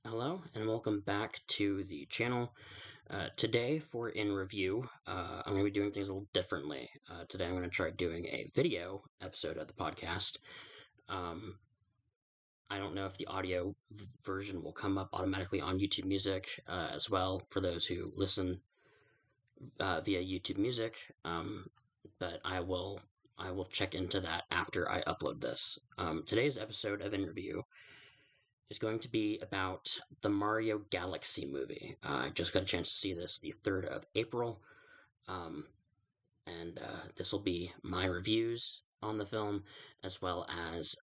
Hello and welcome back to the channel. Today for in review, I'm going to be doing things a little differently. Today I'm going to try doing a video episode of the podcast. Um, I don't know if the audio version will come up automatically on YouTube Music as well for those who listen via YouTube Music, but I will check into that after I upload this. Today's episode of in review is going to be about the Mario Galaxy movie. I just got a chance to see this the 3rd of April, um, and this will be my reviews on the film as well as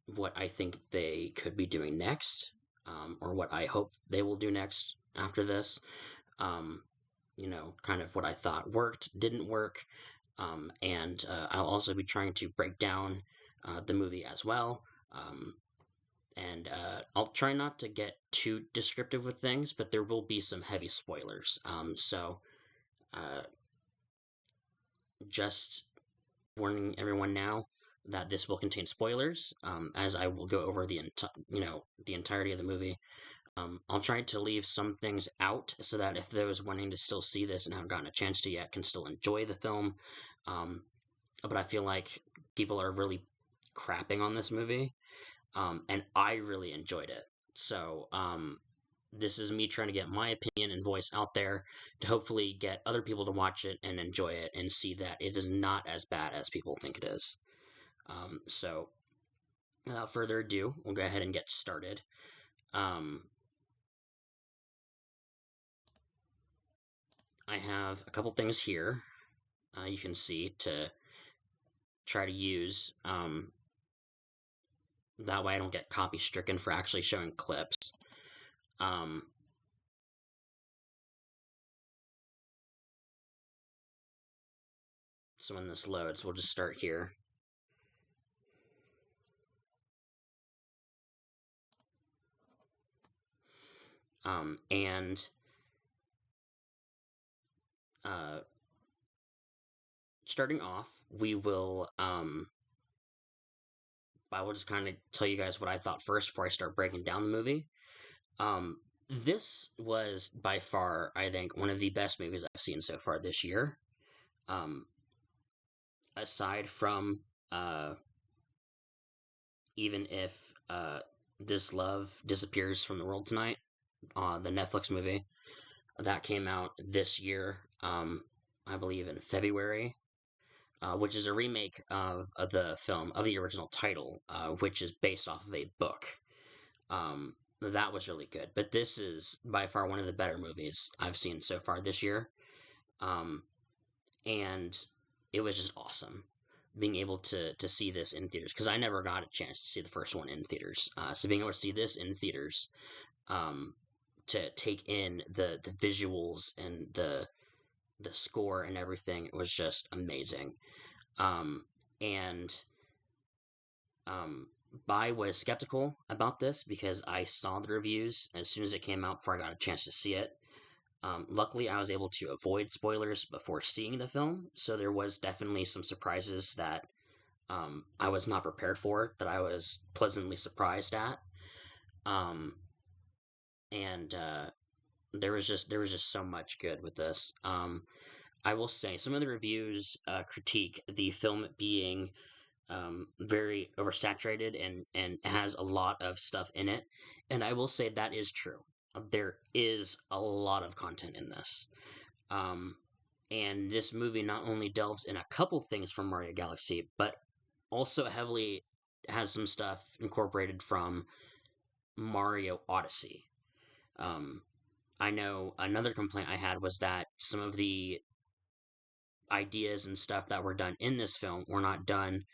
what I think they could be doing next, or what I hope they will do next after this. Um, kind of what I thought worked, didn't work, and I'll also be trying to break down the movie as well. And I'll try not to get too descriptive with things, but there will be some heavy spoilers. So uh, just warning everyone now that this will contain spoilers, as I will go over the entirety of the movie. I'll try to leave some things out so that if those wanting to still see this and haven't gotten a chance to yet can still enjoy the film. But I feel like people are really crapping on this movie, and I really enjoyed it. So this is me trying to get my opinion and voice out there to hopefully get other people to watch it and enjoy it and see that it is not as bad as people think it is. So without further ado, we'll go ahead and get started. Um, I have a couple things here you can see to try to use. That way I don't get copy stricken for actually showing clips. Um, so when this loads, we'll just start here. And starting off, I will just kind of tell you guys what I thought first before I start breaking down the movie. This was by far, I think, one of the best movies I've seen so far this year. Um, Aside from even if This Love Disappears from the World Tonight, the Netflix movie that came out this year, I believe in February, which is a remake of the film of the original title, which is based off of a book. That was really good, but this is by far one of the better movies I've seen so far this year, um, and it was just awesome being able to see this in theaters because I never got a chance to see the first one in theaters. So being able to see this in theaters, um, to take in the visuals and the score and everything was just amazing. Um, and I was skeptical about this because I saw the reviews as soon as it came out before I got a chance to see it. Luckily, I was able to avoid spoilers before seeing the film, so there was definitely some surprises that I was not prepared for, that I was pleasantly surprised at. Um, and there was just so much good with this. I will say some of the reviews critique the film being very oversaturated and has a lot of stuff in it. And I will say that is true. There is a lot of content in this. Um, and this movie not only delves in a couple things from Mario Galaxy, but also heavily has some stuff incorporated from Mario Odyssey. Um, I know another complaint I had was that some of the ideas and stuff that were done in this film were not done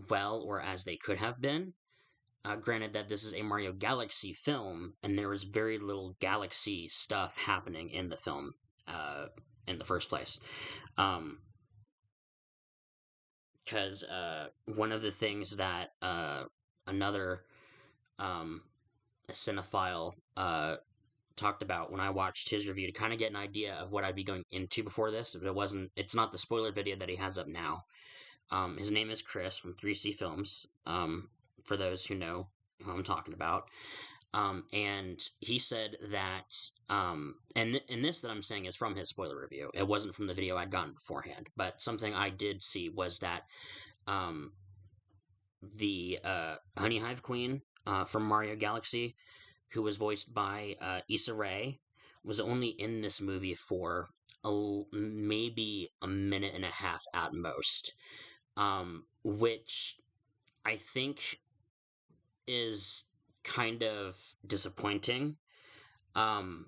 well or as they could have been. Granted that this is a Mario Galaxy film, and there was very little Galaxy stuff happening in the film in the first place. Because one of the things that another cinephile talked about when I watched his review to kind of get an idea of what I'd be going into before this, it's not the spoiler video that he has up now. His name is Chris from 3C Films. For those who know who I'm talking about. And he said that, and this that I'm saying is from his spoiler review. It wasn't from the video I'd gotten beforehand, but something I did see was that um, the Honey Hive Queen from Mario Galaxy, who was voiced by Issa Rae, was only in this movie for maybe a minute and a half at most, which I think is kind of disappointing um,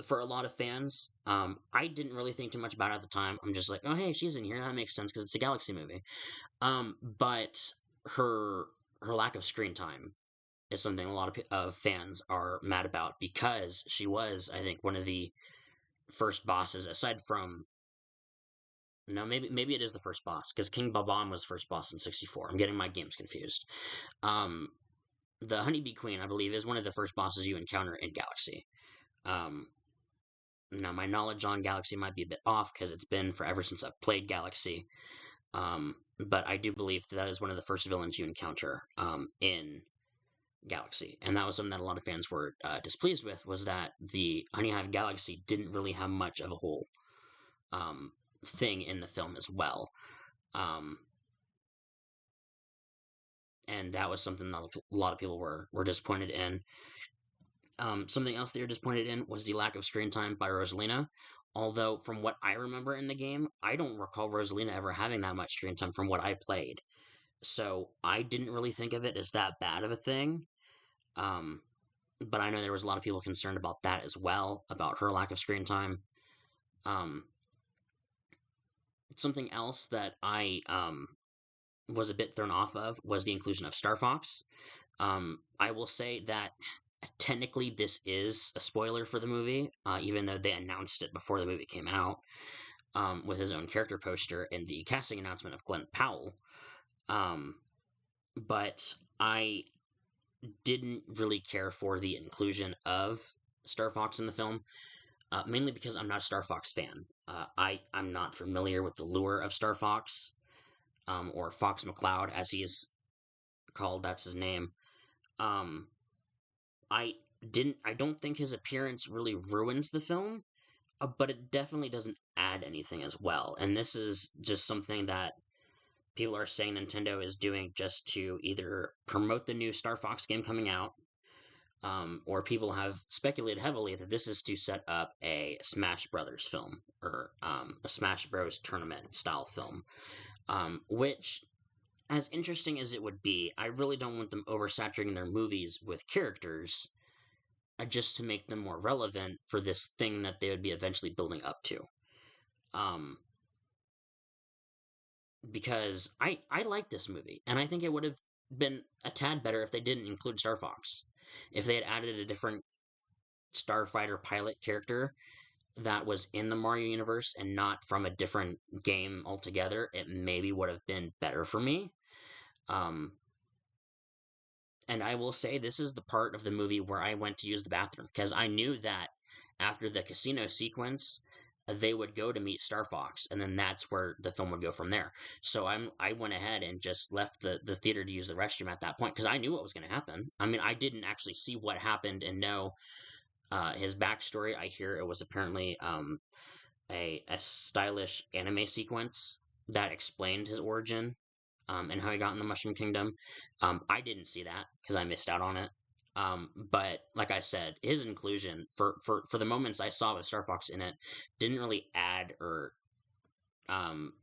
for a lot of fans. I didn't really think too much about it at the time. I'm just like, oh hey, she's in here. That makes sense because it's a Galaxy movie. But her her lack of screen time is something a lot of fans are mad about because she was, I think, one of the first bosses aside from. No, maybe it is the first boss because King Bob-omb was the first boss in '64. I'm getting my games confused. Um, the Honeybee Queen, I believe, is one of the first bosses you encounter in Galaxy. Um, Now, my knowledge on Galaxy might be a bit off because it's been forever since I've played Galaxy. But I do believe that is one of the first villains you encounter in Galaxy, and that was something that a lot of fans were displeased with. Was that the Honey Hive Galaxy didn't really have much of a whole um, thing in the film as well, um, and that was something that a lot of people were disappointed in. Something else they were disappointed in was the lack of screen time by Rosalina. Although, from what I remember in the game, I don't recall Rosalina ever having that much screen time from what I played. So I didn't really think of it as that bad of a thing. Um, but I know there was a lot of people concerned about that as well, about her lack of screen time. Um, Something else that I was a bit thrown off of was the inclusion of Star Fox. I will say that technically this is a spoiler for the movie, even though they announced it before the movie came out with his own character poster and the casting announcement of Glenn Powell. Um, but I didn't really care for the inclusion of Star Fox in the film, mainly because I'm not a Star Fox fan. I'm not familiar with the lure of Star Fox, or Fox McCloud as he is called. That's his name. Um, I I don't think his appearance really ruins the film, but it definitely doesn't add anything as well. And this is just something that people are saying Nintendo is doing just to either promote the new Star Fox game coming out, or people have speculated heavily that this is to set up a Smash Brothers film or a Smash Bros. Tournament style film, which, as interesting as it would be, I really don't want them oversaturating their movies with characters just to make them more relevant for this thing that they would be eventually building up to. Um, because I like this movie, and I think it would have been a tad better if they didn't include Star Fox. If they had added a different Starfighter pilot character that was in the Mario universe and not from a different game altogether, it maybe would have been better for me. Um, and I will say this is the part of the movie where I went to use the bathroom because I knew that after the casino sequence, they would go to meet Star Fox, and then that's where the film would go from there. So I went ahead and just left the theater to use the restroom at that point because I knew what was going to happen. I mean, I didn't actually see what happened and know his backstory. I hear it was apparently a stylish anime sequence that explained his origin, and how he got in the Mushroom Kingdom. I didn't see that because I missed out on it. But like I said, his inclusion for the moments I saw with Star Fox in it didn't really add or um,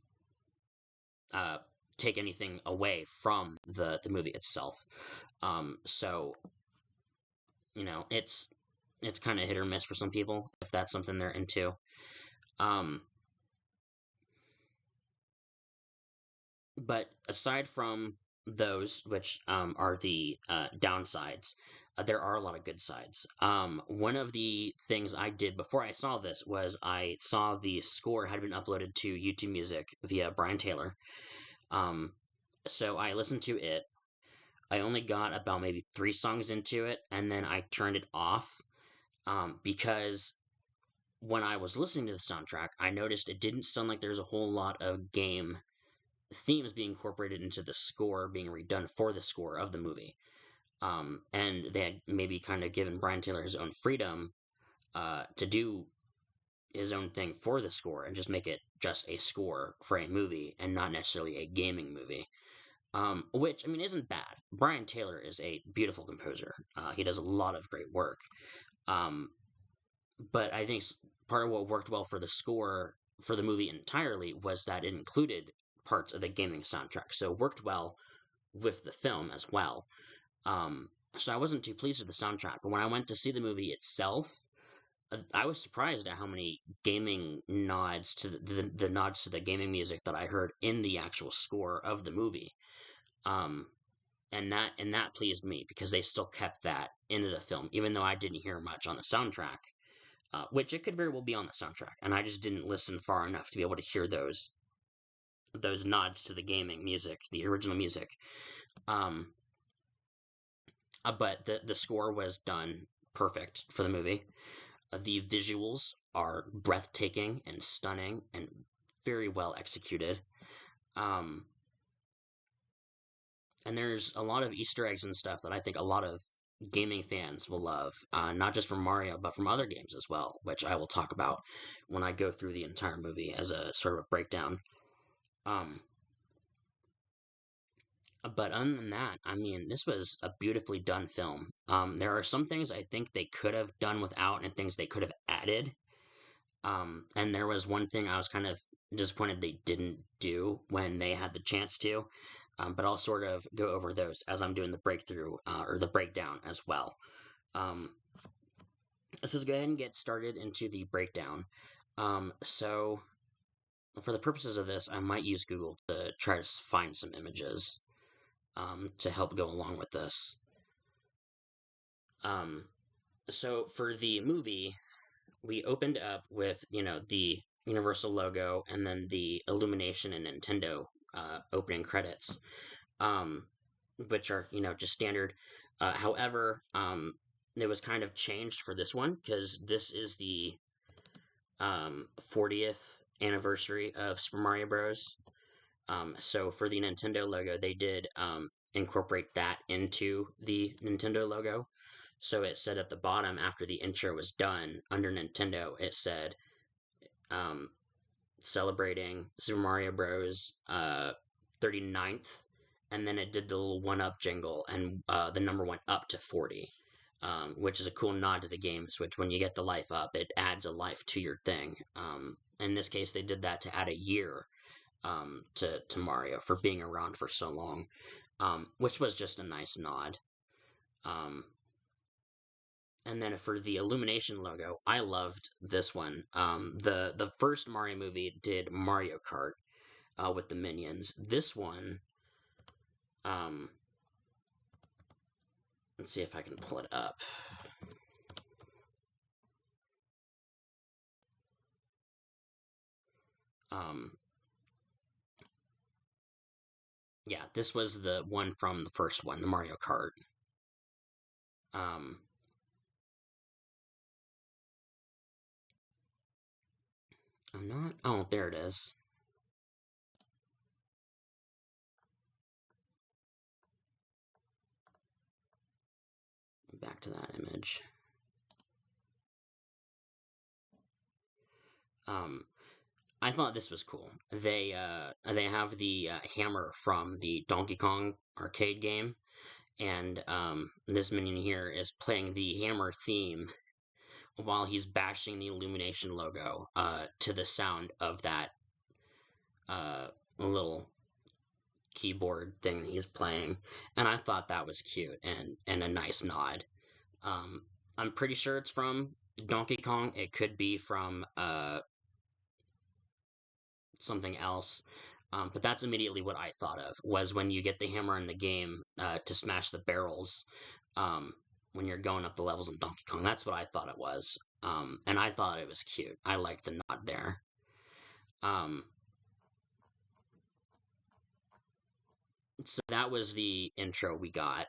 uh, take anything away from the movie itself. So it's kind of hit or miss for some people if that's something they're into. Um, but aside from those, which are the downsides, there are a lot of good sides. One of the things I did before I saw this was I saw the score had been uploaded to YouTube Music via Brian Taylor. Um, so I listened to it. I only got about maybe 3 songs into it, and then I turned it off because when I was listening to the soundtrack, I noticed it didn't sound like there's a whole lot of game themes being incorporated into the score being redone for the score of the movie. And they had maybe kind of given Brian Taylor his own freedom to do his own thing for the score and just make it just a score for a movie and not necessarily a gaming movie. Which, I mean, isn't bad. Brian Taylor is a beautiful composer. He does a lot of great work. Um, but I think part of what worked well for the score for the movie entirely was that it included parts of the gaming soundtrack. So it worked well with the film as well. So I wasn't too pleased with the soundtrack. But when I went to see the movie itself, I was surprised at how many gaming nods to the nods to the gaming music that I heard in the actual score of the movie. Um, and that pleased me because they still kept that into the film, even though I didn't hear much on the soundtrack, which it could very well be on the soundtrack, and I just didn't listen far enough to be able to hear those nods to the gaming music, the original music. Um, but the score was done perfect for the movie. The visuals are breathtaking and stunning and very well executed. Um, and there's a lot of Easter eggs and stuff that I think a lot of gaming fans will love, not just from Mario, but from other games as well, which I will talk about when I go through the entire movie as a sort of a breakdown. Um, but other than that, I mean, this was a beautifully done film. There are some things I think they could have done without and things they could have added. And there was one thing I was kind of disappointed they didn't do when they had the chance to. But I'll sort of go over those as I'm doing the breakthrough or the breakdown as well. Um, let's go ahead and get started into the breakdown. So, for the purposes of this, I might use Google to try to find some images to help go along with this. Um, so, for the movie, we opened up with, the Universal logo and then the Illumination and Nintendo opening credits, um, which are, just standard. However, it was kind of changed for this one because this is the 40th anniversary of Super Mario Bros. So for the Nintendo logo, they did incorporate that into the Nintendo logo. So it said at the bottom after the intro was done under Nintendo, it said um, celebrating Super Mario Bros. 39th, and then it did the little one up jingle, and the number went up to 40, which is a cool nod to the games, which when you get the life up, it adds a life to your thing. In this case, they did that to add a year to Mario for being around for so long, which was just a nice nod. Um, and then for the Illumination logo, I loved this one. The first Mario movie did Mario Kart with the minions. This one, um, let's see if I can pull it up. Um, yeah, this was the one from the first one, the Mario Kart. Um, I'm not. Oh, there it is. Back to that image. Um, I thought this was cool. They have the hammer from the Donkey Kong arcade game, and this minion here is playing the hammer theme while he's bashing the Illumination logo to the sound of that little keyboard thing that he's playing, and I thought that was cute and a nice nod. Um, I'm pretty sure it's from Donkey Kong. It could be from something else. But that's immediately what I thought of was when you get the hammer in the game to smash the barrels um, when you're going up the levels in Donkey Kong. That's what I thought it was, and I thought it was cute. I liked the nod there. Um, so that was the intro we got.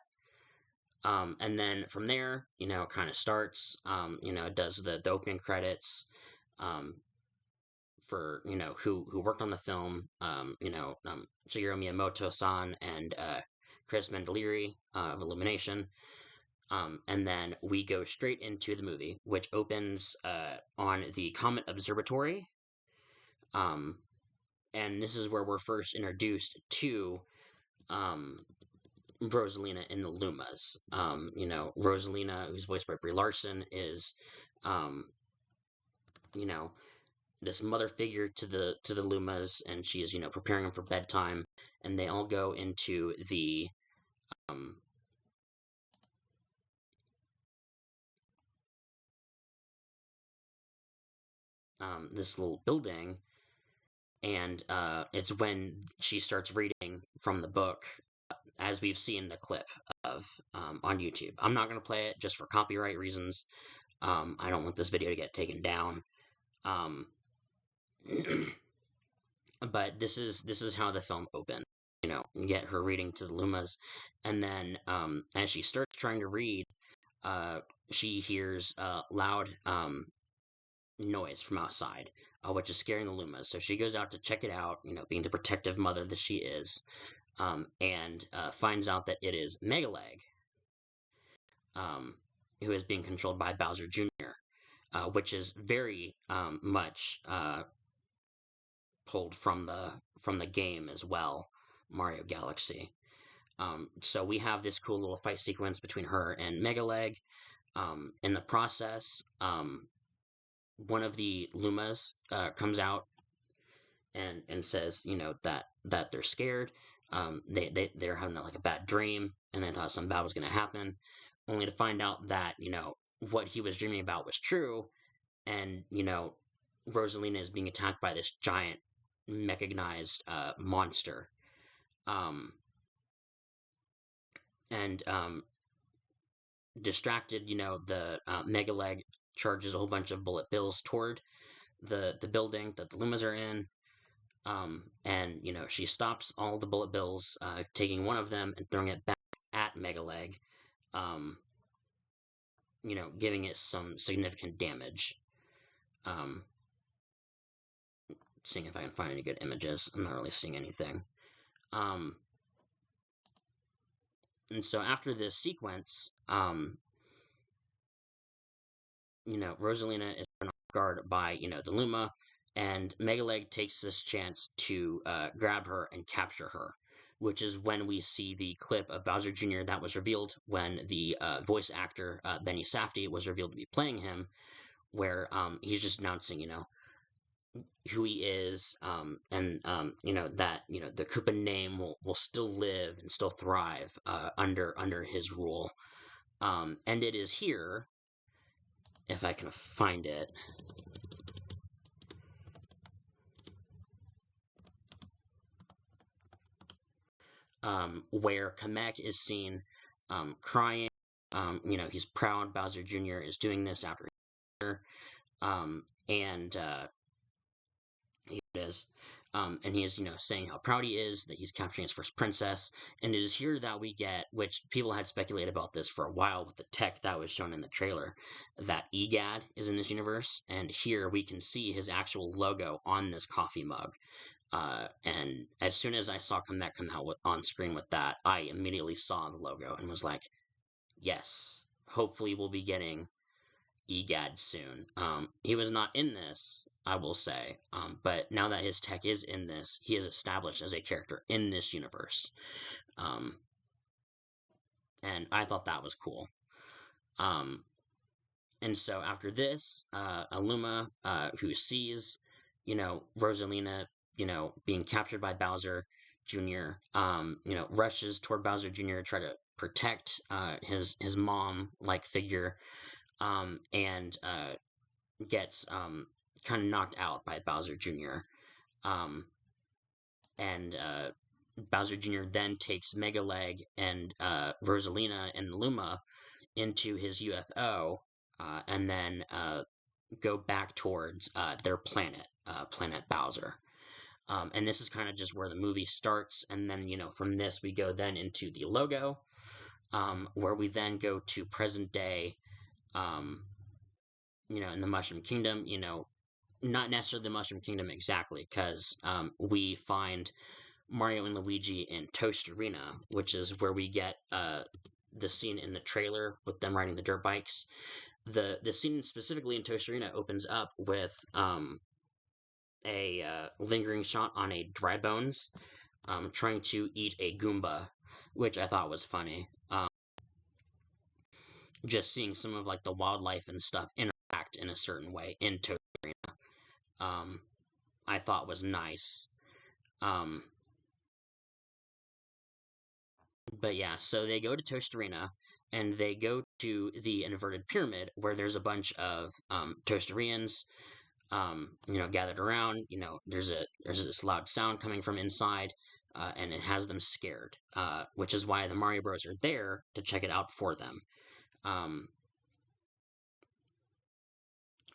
And then from there, it kind of starts. It does the opening credits. Um, for who worked on the film, Shigeru Miyamoto-san and Chris Mendeleri of Illumination. And then we go straight into the movie, which opens on the Comet Observatory. And this is where we're first introduced to Rosalina in the Lumas. Rosalina, who's voiced by Brie Larson, is, you know, this mother figure to the Lumas, and she is, preparing them for bedtime, and they all go into the this little building, and it's when she starts reading from the book, as we've seen the clip of on YouTube. I'm not going to play it just for copyright reasons. I don't want this video to get taken down. But this is how the film opened. You get her reading to the Lumas, and then as she starts trying to read, she hears loud noise from outside, which is scaring the Lumas. So she goes out to check it out, being the protective mother that she is, and finds out that it is Megaleg, who is being controlled by Bowser Jr., which is very much pulled from the game as well, Mario Galaxy. So we have this cool little fight sequence between her and Megaleg. In the process, one of the Lumas comes out and says, that they're scared. They're having like a bad dream, and they thought something bad was going to happen, only to find out that what he was dreaming about was true, and Rosalina is being attacked by this giant mechanized monster, and distracted, the Megaleg charges a whole bunch of bullet bills toward the building that the Lumas are in. And she stops all the bullet bills, taking one of them and throwing it back at Megaleg, giving it some significant damage. Seeing if I can find any good images. I'm not really seeing anything. And so after this sequence, Rosalina is thrown off guard by, the Luma, and Megaleg takes this chance to grab her and capture her, which is when we see the clip of Bowser Jr. that was revealed when the voice actor, Benny Safdie, was revealed to be playing him, where he's just announcing, who he is, and that the Koopa name will still live and still thrive under his rule, and it is here, if I can find it, where Kamek is seen crying. He's proud Bowser Jr. is doing this after year, and he is, and he is, saying how proud he is that he's capturing his first princess. And it is here that we get, which people had speculated about this for a while with the tech that was shown in the trailer, that EGAD is in this universe, and here we can see his actual logo on this coffee mug. And as soon as I saw Kamek come out on screen with that, I immediately saw the logo and was like, yes, hopefully we'll be getting EGAD soon. He was not in this, I will say, but now that his tech is in this, he is established as a character in this universe. And I thought that was cool. And so after this, Aluma, who sees, Rosalina, being captured by Bowser Jr., rushes toward Bowser Jr. to try to protect his mom-like figure, and gets kind of knocked out by Bowser Jr. And Bowser Jr. then takes Megaleg and Rosalina and Luma into his UFO, and then go back towards their planet, Planet Bowser. And this is kind of just where the movie starts, and then, from this we go then into the logo, where we then go to present day, in the Mushroom Kingdom, not necessarily the Mushroom Kingdom exactly, because we find Mario and Luigi in Toast Arena, which is where we get the scene in the trailer with them riding the dirt bikes. The scene specifically in Toast Arena opens up with a lingering shot on a dry bones trying to eat a Goomba, which I thought was funny. Just seeing some of like the wildlife and stuff interact in a certain way in Toast Arena, I thought was nice. Um, but yeah, so they go to Toast Arena and they go to the inverted pyramid where there's a bunch of Toasterians, gathered around. There's this loud sound coming from inside, and it has them scared, which is why the Mario Bros are there to check it out for them. Um,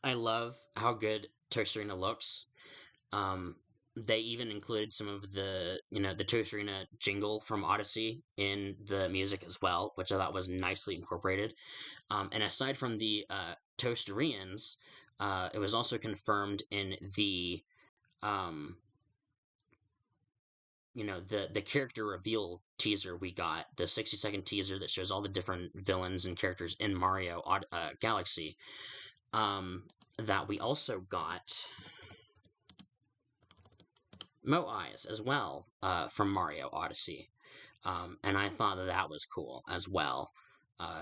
I love how good Toast Arena looks. Um, they even included some of the Toast Arena jingle from Odyssey in the music as well, which I thought was nicely incorporated. And aside from the Toasterians, it was also confirmed in the um, the character reveal teaser we got, the 60-second teaser that shows all the different villains and characters in Mario Galaxy. That we also got Mo Eyes as well from Mario Odyssey. And I thought that was cool as well,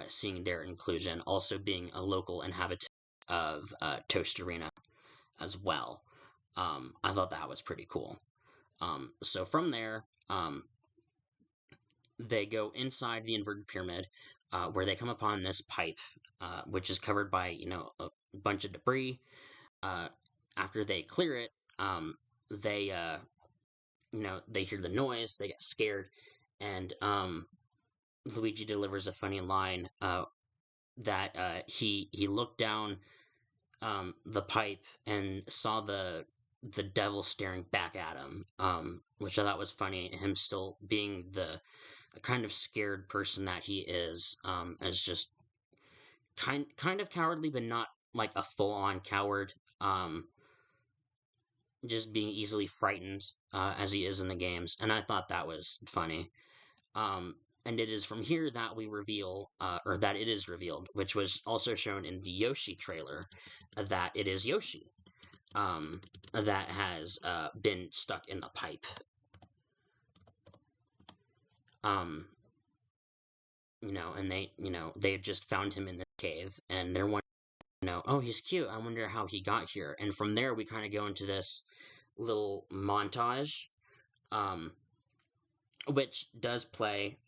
seeing their inclusion, also being a local inhabitant of Toast Arena as well. I thought that was pretty cool. So from there, they go inside the inverted pyramid, where they come upon this pipe, which is covered by a bunch of debris. After they clear it, they they hear the noise, they get scared, and Luigi delivers a funny line that he looked down the pipe and saw the devil staring back at him, which I thought was funny. Him still being the kind of scared person that he is, as just kind of cowardly, but not like a full on coward. Just being easily frightened, as he is in the games, and I thought that was funny. And it is from here that we reveal, or that it is revealed, which was also shown in the Yoshi trailer, that it is Yoshi that has been stuck in the pipe. And they just found him in the cave, and they're wondering, oh, he's cute. I wonder how he got here. And from there, we kind of go into this little montage, which does play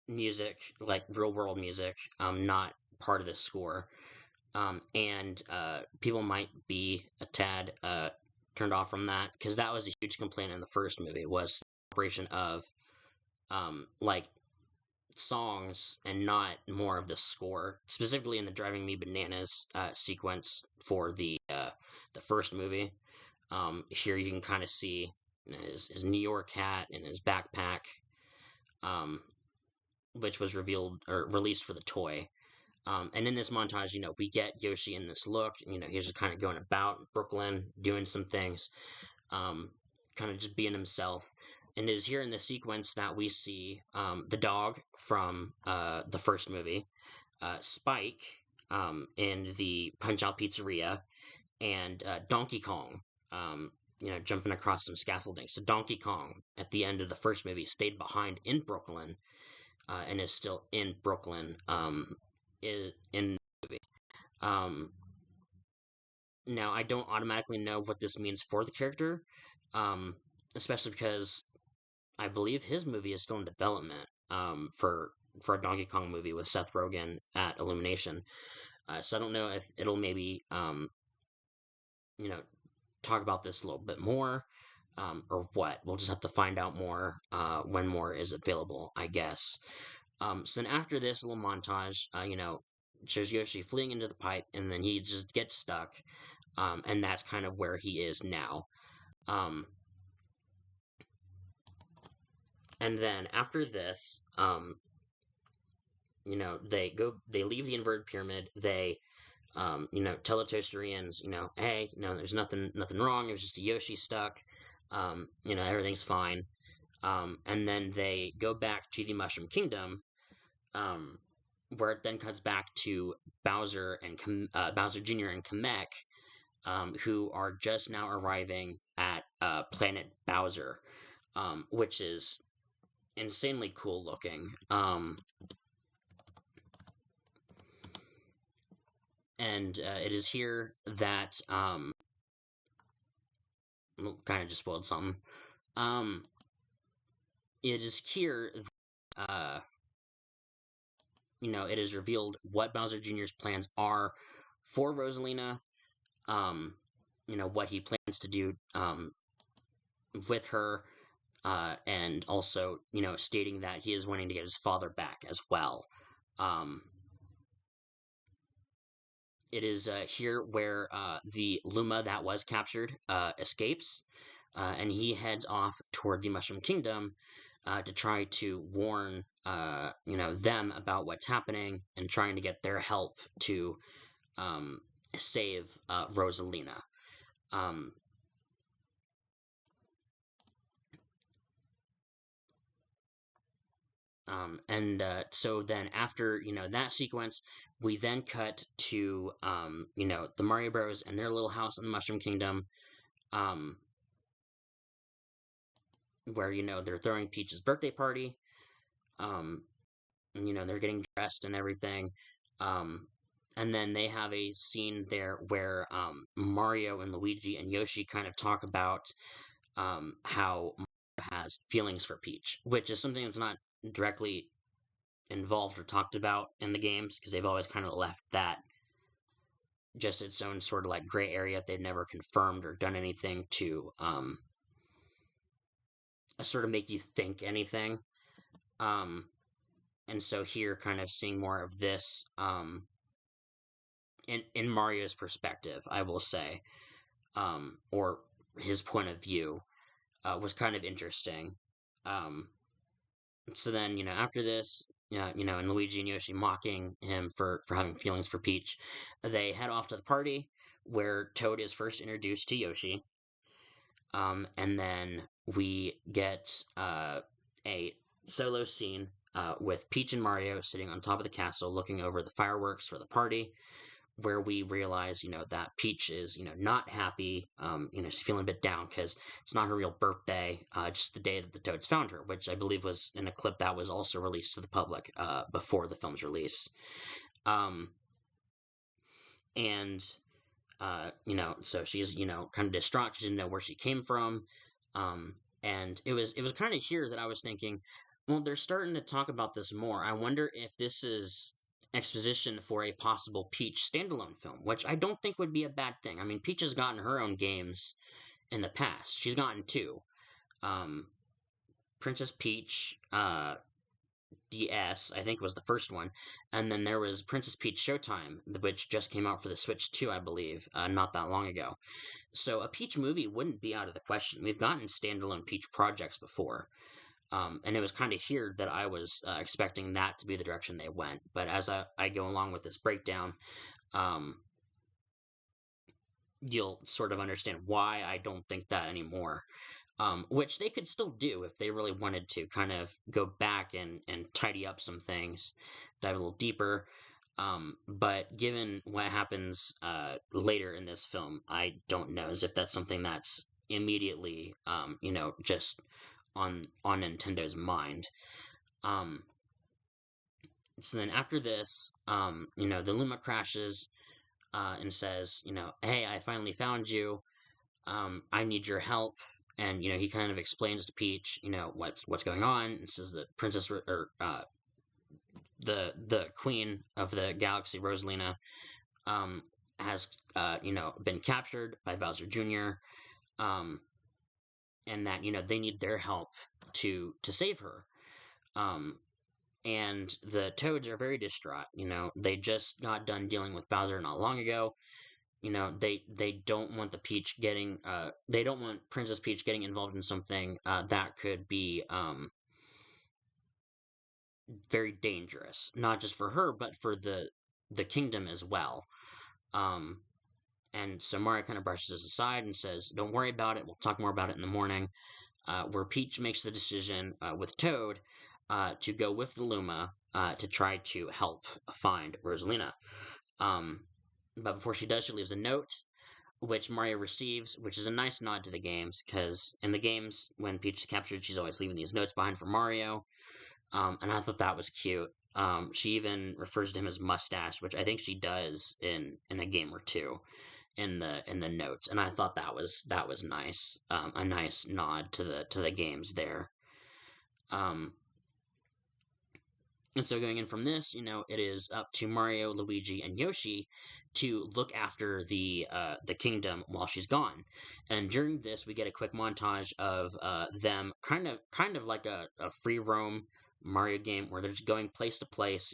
music, like real world music, not part of the score. And people might be a tad turned off from that, because that was a huge complaint in the first movie, was the incorporation of like songs and not more of the score, specifically in the Driving Me Bananas sequence for the first movie. Here you can kind of see his New York hat and his backpack, which was revealed or released for the toy. And in this montage, we get Yoshi in this look. He's just kind of going about Brooklyn, doing some things, kind of just being himself. And it is here in this sequence that we see the dog from the first movie, Spike, in the Punch-Out Pizzeria, and Donkey Kong, jumping across some scaffolding. So Donkey Kong, at the end of the first movie, stayed behind in Brooklyn, and is still in Brooklyn in the movie. Now, I don't automatically know what this means for the character, especially because I believe his movie is still in development, for a Donkey Kong movie with Seth Rogen at Illumination. So I don't know if it'll maybe talk about this a little bit more, or what. We'll just have to find out more when more is available, I guess. So then after this little montage, shows Yoshi fleeing into the pipe, and then he just gets stuck, and that's kind of where he is now. And then after this, they leave the inverted pyramid. They, tell the Toasterians, hey, there's nothing wrong. It was just a Yoshi stuck. Everything's fine. And then they go back to the Mushroom Kingdom, um, where it then cuts back to Bowser and Bowser Jr. and Kamek, who are just now arriving at Planet Bowser, which is insanely cool looking. And it is here that kind of just spoiled something. It is here that, it is revealed what Bowser Jr.'s plans are for Rosalina. What he plans to do with her, and also, stating that he is wanting to get his father back as well. Um, it is here where the Luma that was captured escapes, and he heads off toward the Mushroom Kingdom to try to warn, them about what's happening and trying to get their help to um, save Rosalina. Um, so then after, that sequence, we then cut to, the Mario Bros. And their little house in the Mushroom Kingdom, um, where, they're throwing Peach's birthday party. They're getting dressed and everything. Um, and then they have a scene there where Mario and Luigi and Yoshi kind of talk about how Mario has feelings for Peach, which is something that's not directly involved or talked about in the games, because they've always kind of left that just its own sort of like gray area. They've never confirmed or done anything to sort of make you think anything. And so here, kind of seeing more of this in Mario's perspective, I will say, or his point of view, was kind of interesting. So then, after this, and Luigi and Yoshi mocking him for having feelings for Peach, they head off to the party where Toad is first introduced to Yoshi. And then we get a solo scene with Peach and Mario sitting on top of the castle looking over the fireworks for the party, where we realize, that Peach is, not happy. She's feeling a bit down because it's not her real birthday, just the day that the Toads found her, which I believe was in a clip that was also released to the public before the film's release. Um, and so she's, kind of distraught. She didn't know where she came from. And it was kind of here that I was thinking, well, they're starting to talk about this more. I wonder if this is exposition for a possible Peach standalone film, which I don't think would be a bad thing. I mean, Peach has gotten her own games in the past. She's gotten two. Um, Princess Peach, DS, I think was the first one, and then there was Princess Peach Showtime, which just came out for the Switch 2, I believe, not that long ago. So a Peach movie wouldn't be out of the question. We've gotten standalone Peach projects before, and it was kind of here that I was expecting that to be the direction they went. But as I go along with this breakdown, um, you'll sort of understand why I don't think that anymore. Which they could still do if they really wanted to, kind of go back and tidy up some things, dive a little deeper. But given what happens later in this film, I don't know as if that's something that's immediately, just on Nintendo's mind. So then after this, the Luma crashes and says, hey, I finally found you. I need your help. And he kind of explains to Peach, what's going on. And says that Princess or the Queen of the Galaxy, Rosalina, has been captured by Bowser Jr. And that they need their help to save her. And the Toads are very distraught. They just got done dealing with Bowser not long ago. They don't want the Peach getting they don't want Princess Peach getting involved in something that could be very dangerous, not just for her but for the kingdom as well. And so Mario kind of brushes this aside and says, "Don't worry about it. We'll talk more about it in the morning." Where Peach makes the decision with Toad to go with the Luma to try to help find Rosalina. But before she does, she leaves a note, which Mario receives, which is a nice nod to the games, because in the games, when Peach is captured, she's always leaving these notes behind for Mario, and I thought that was cute. She even refers to him as Mustache, which I think she does in a game or two in the notes, and I thought that was nice, a nice nod to the games there. And so going in from this, it is up to Mario, Luigi, and Yoshi to look after the kingdom while she's gone. And during this, we get a quick montage of them kind of like a free roam Mario game where they're just going place to place,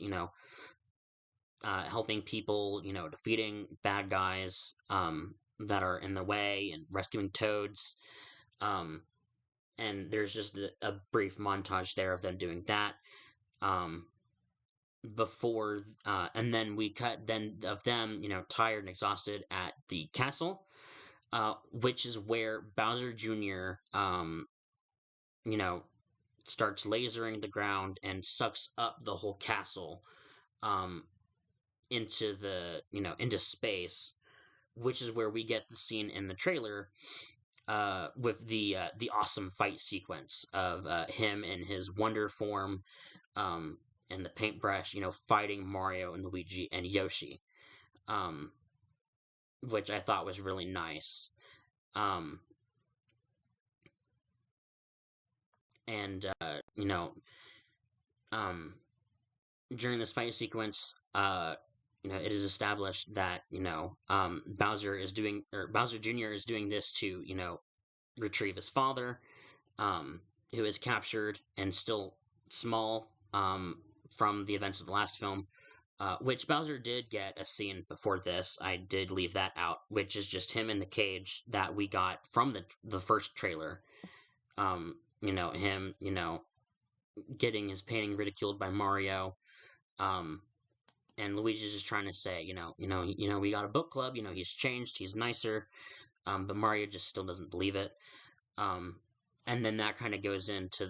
helping people, defeating bad guys that are in the way and rescuing Toads. And there's just a brief montage there of them doing that. Before and then we cut then of them tired and exhausted at the castle, which is where Bowser Jr. Starts lasering the ground and sucks up the whole castle into into space, which is where we get the scene in the trailer with the awesome fight sequence of him in his wonder form and the paintbrush, fighting Mario and Luigi and Yoshi, which I thought was really nice. And during this fight sequence, it is established that Bowser Jr. is doing this to retrieve his father, who is captured and still small from the events of the last film, which Bowser did get a scene before this. I did leave that out, which is just him in the cage that we got from the first trailer. Him, getting his painting ridiculed by Mario, and Luigi's just trying to say, we got a book club. He's changed, he's nicer, but Mario just still doesn't believe it. And then that kind of goes into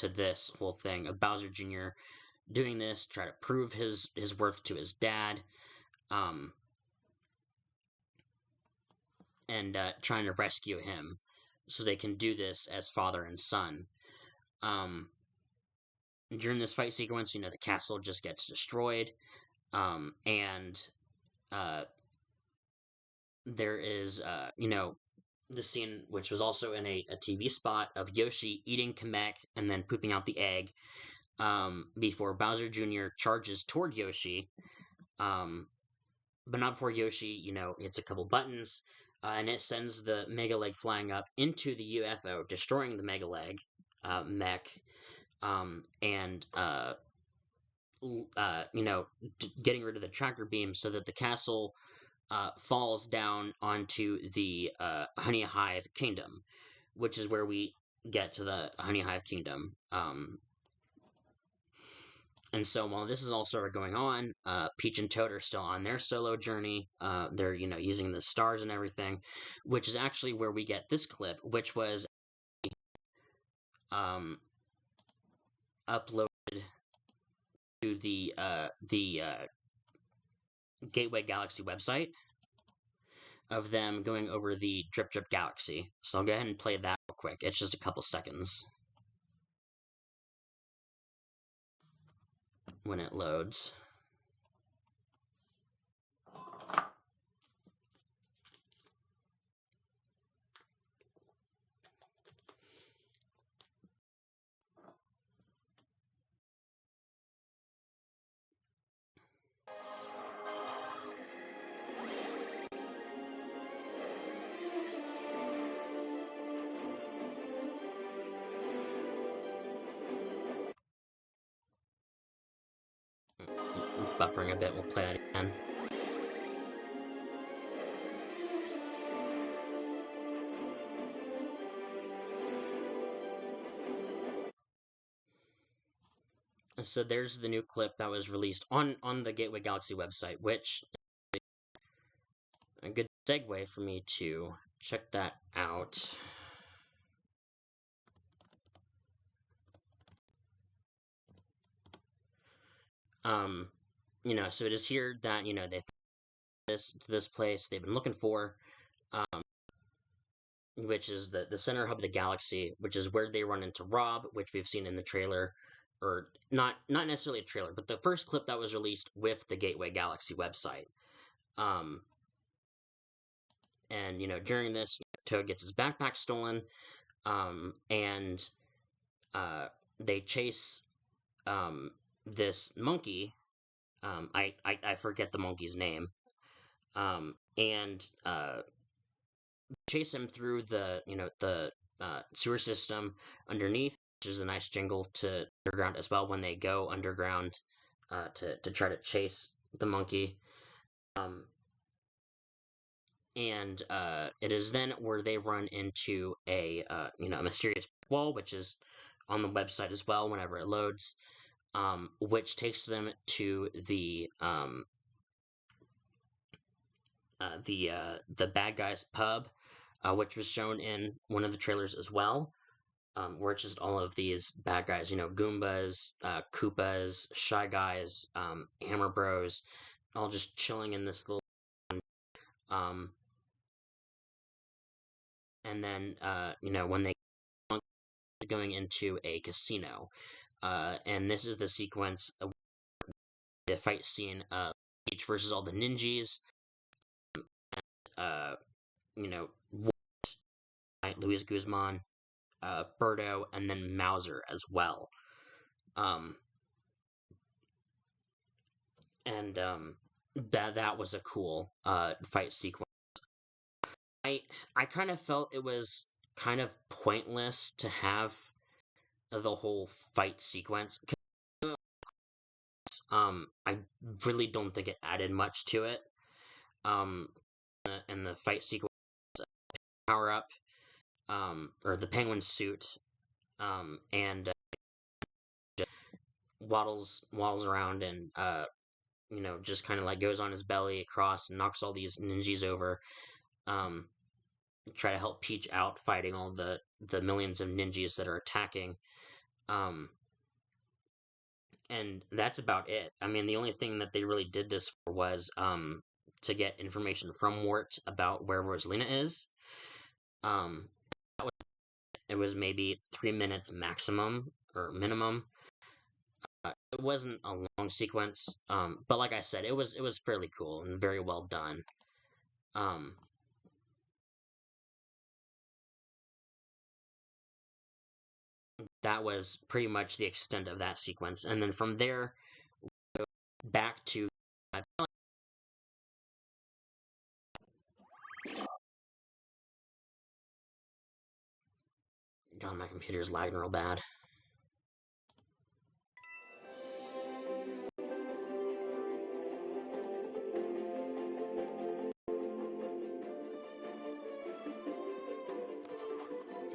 this whole thing of Bowser Jr. doing this, try to prove his worth to his dad, and trying to rescue him so they can do this as father and son. During this fight sequence, the castle just gets destroyed, and there is, the scene, which was also in a TV spot, of Yoshi eating Kamek and then pooping out the egg, before Bowser Jr. charges toward Yoshi, but not before Yoshi, hits a couple buttons, and it sends the Mega Leg flying up into the UFO, destroying the Mega Leg mech, and getting rid of the tracker beam so that the castle falls down onto the Honey Hive Kingdom, which is where we get to the Honey Hive Kingdom. And so while this is all sort of going on, Peach and Toad are still on their solo journey. They're, using the stars and everything, which is actually where we get this clip, which was uploaded to the Gateway Galaxy website of them going over the Drip Drip Galaxy. So I'll go ahead and play that real quick. It's just a couple seconds when it loads. Buffering a bit, we'll play that again. So there's the new clip that was released on the Gateway Galaxy website, which a good segue for me to check that out. So it is here that, they this place they've been looking for, which is the center hub of the galaxy, which is where they run into Rob, which we've seen in the trailer, or not necessarily a trailer, but the first clip that was released with the Gateway Galaxy website. And during this, Toad gets his backpack stolen, and they chase this monkey. I forget the monkey's name. And chase him through the sewer system underneath, which is a nice jingle to underground as well when they go underground to try to chase the monkey. And it is then where they run into a mysterious wall, which is on the website as well whenever it loads, which takes them to the bad guys pub, which was shown in one of the trailers as well, where it's just all of these bad guys, Goombas, Koopas, Shy Guys, Hammer Bros, all just chilling in this little. And then when they going into a casino, and this is the sequence of the fight scene of each versus all the ninjas. Luis Guzman, Birdo, and then Mauser as well. And that was a cool fight sequence. I kind of felt it was kind of pointless to have the whole fight sequence. I really don't think it added much to it. And the fight sequence, power up, or the penguin suit, and waddles around and just kind of like goes on his belly across and knocks all these ninjas over. Try to help Peach out fighting all the millions of ninjas that are attacking. And that's about it. I mean, the only thing that they really did this for was to get information from Wart about where Rosalina is. It was maybe 3 minutes maximum or minimum. It wasn't a long sequence, but like I said, it was fairly cool and very well done. That was pretty much the extent of that sequence, and then from there, back to. God, my computer's lagging real bad.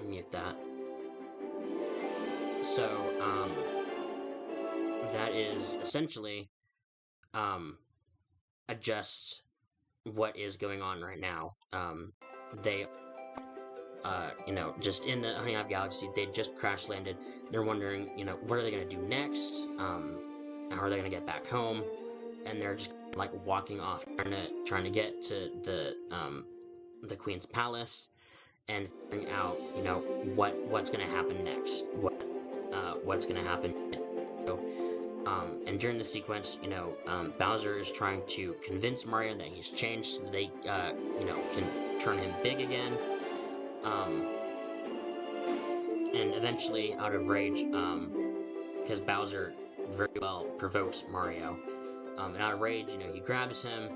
Mute that. So, that is essentially just what is going on right now. They just in the Honey Hive Galaxy, they just crash landed. They're wondering, what are they going to do next? How are they going to get back home? And they're just like walking off, trying to get to the Queen's palace and figuring out, what's going to happen next. What's going to happen. And during the sequence, Bowser is trying to convince Mario that he's changed so that they, can turn him big again. And eventually, out of rage, because Bowser very well provokes Mario, and out of rage, he grabs him,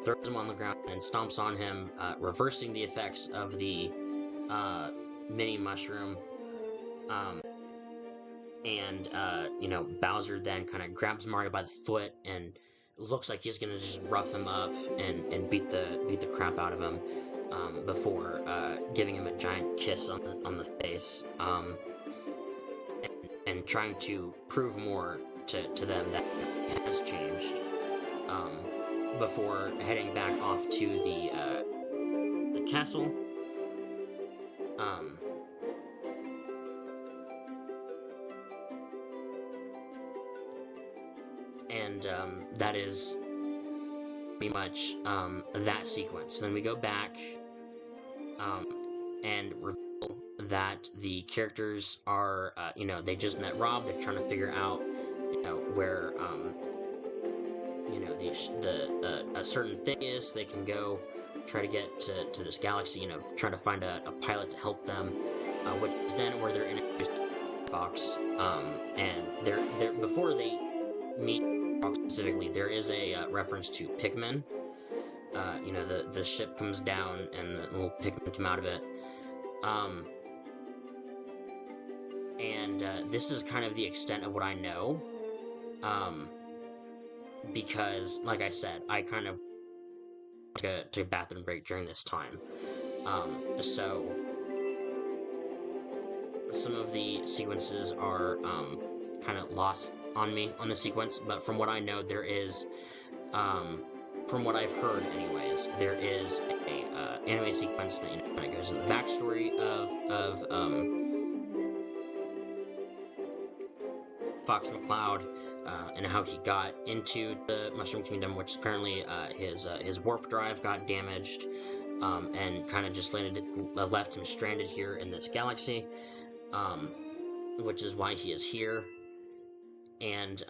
throws him on the ground, and stomps on him, reversing the effects of the mini mushroom. And Bowser then kind of grabs Mario by the foot and looks like he's gonna just rough him up and beat the crap out of him, before giving him a giant kiss on the face, and trying to prove more to them that has changed, before heading back off to castle. Um, and that is pretty much that sequence. Then we go back and reveal that the characters are, they just met Rob. They're trying to figure out, where, a certain thing is. They can go try to get to this galaxy, try to find a pilot to help them, which is then where they're introduced to Fox. And they're before they meet Fox specifically, there is a reference to Pikmin. The ship comes down and the little Pikmin come out of it. And this is kind of the extent of what I know. Because, like I said, I kind of took a bathroom break during this time. So some of the sequences are kind of lost on me on the sequence, but from what I know, there is, from what I've heard anyways, there is a anime sequence that kind of goes into the backstory of Fox McCloud, and how he got into the Mushroom Kingdom, which apparently his warp drive got damaged, and kind of just left him stranded here in this galaxy, which is why he is here. And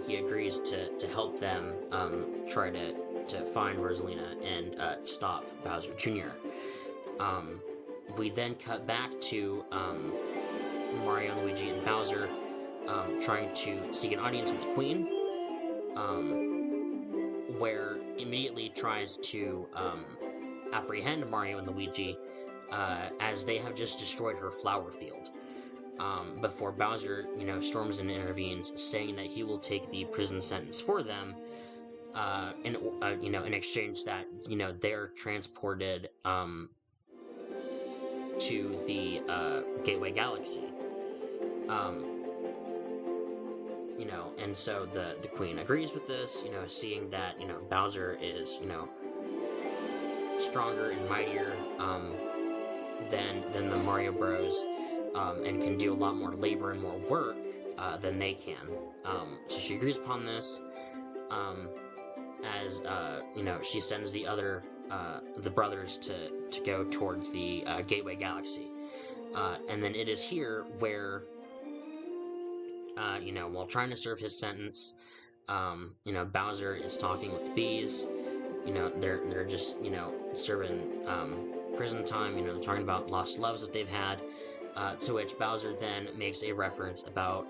he agrees to help them try to find Rosalina and stop Bowser Jr. We then cut back to Mario, Luigi, and Bowser trying to seek an audience with the Queen, where he immediately tries to apprehend Mario and Luigi as they have just destroyed her flower field. Before Bowser, storms in and intervenes, saying that he will take the prison sentence for them, in exchange that, they're transported to the Gateway Galaxy. And so the Queen agrees with this, seeing that, Bowser is, stronger and mightier than the Mario Bros, and can do a lot more labor and more work than they can. So she agrees upon this, as she sends the brothers to go towards the Gateway Galaxy. And then it is here where, while trying to serve his sentence, Bowser is talking with the bees. They're just, serving prison time. They're talking about lost loves that they've had. To which Bowser then makes a reference about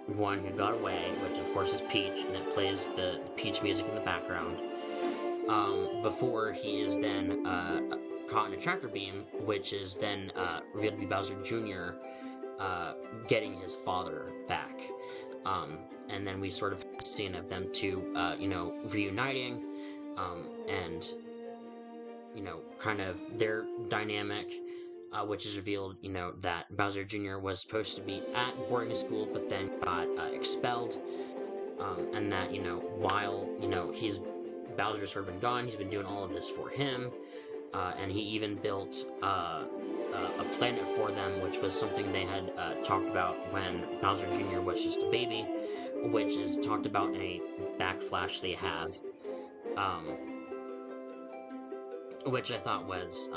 one who got away, which of course is Peach, and it plays the Peach music in the background. Before he is then caught in a tractor beam, which is then revealed to be Bowser Jr. Getting his father back. And then we sort of have a scene of them two, reuniting, and, kind of their dynamic, which is revealed, that Bowser Jr. was supposed to be at boarding school, but then got expelled, and that, while, Bowser's sort of been gone, he's been doing all of this for him, and he even built a planet for them, which was something they had talked about when Bowser Jr. was just a baby, which is talked about in a backflash they have, which I thought was,